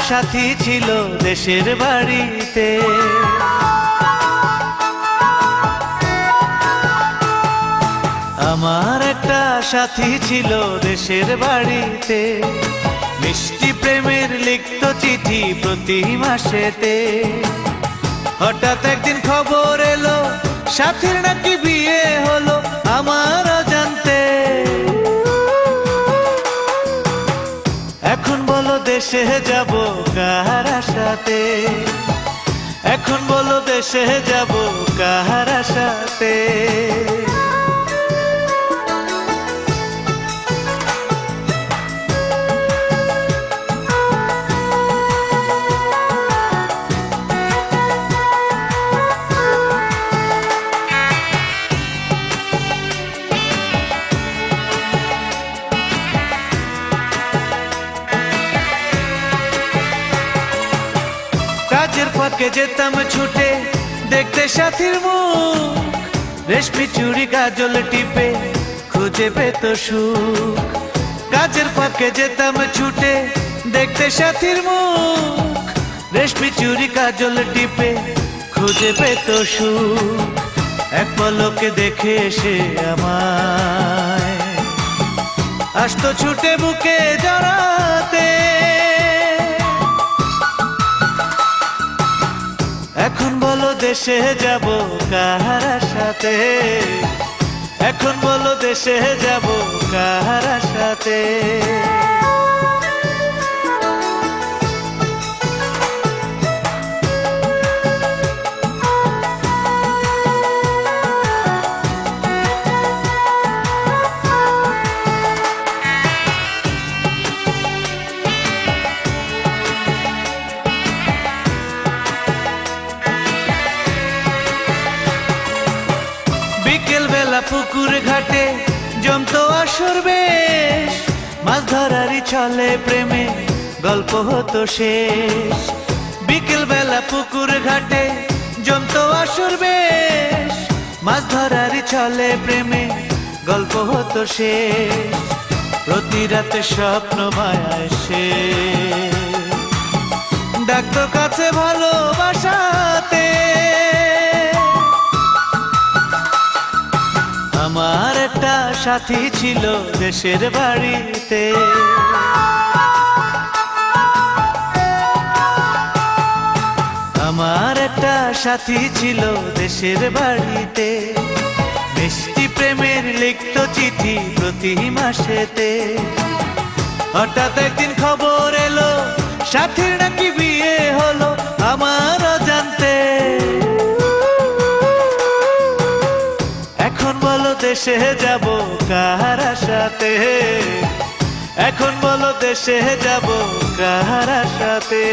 সাথী ছিল দেশের বাড়িতে। আমার একটা সাথী ছিল দেশের বাড়িতে, মিষ্টি প্রেমের লিখত চিঠি প্রতি মাসেতে। হঠাৎ একদিন খবর এলো সাথীর নাকি বিয়ে হলো আমার অজান্তে। এখন বলো দেশে যাব কার আশাতে, এখন বলো দেশে যাব কার আশাতে। কাজের ফাঁকে যেতাম ছুটে দেখতে সাথীর মুখ, রেশমি চুড়ি কাজল টিপে খুঁজে পেত সুখ। কাজের ফাঁকে যেতাম ছুটে দেখতে সাথীর মুখ, রেশমি চুড়ি কাজল টিপে খুঁজে পেত সুখ। এক পলকে দেখে এসে আমায় আসতো ছুটে বুকে জড়াতে। এখন বলো দেশে যাব কার আশাতে, এখন বলো দেশে যাব কার আশাতে। বিকেল বেলা পুকুর ঘাটে জমতো আসর বেশ, মাছ ধরারই ছলে প্রেমে গল্প হতো শেষ। বিকেল বেলা পুকুর ঘাটে জমতো আসর বেশ, মাছ ধরারই ছলে প্রেমে গল্প হতো শেষ। প্রতি রাতে স্বপ্ন মায়ায় সে ডাকতো কাছে ভালোবাসাতে। আমার একটা সাথী ছিল দেশের বাড়িতে, আমার একটা সাথী ছিল দেশের বাড়িতে, মিষ্টি প্রেমের লিখত চিঠি প্রতি মাসেতে। হঠাৎ একদিন খবর এলো সাথীর নাকি বিয়ে হলো আমার অজান্তে। এখন বলো দেশে যাব কার আশাতে, এখন বলো দেশে যাব কার আশাতে।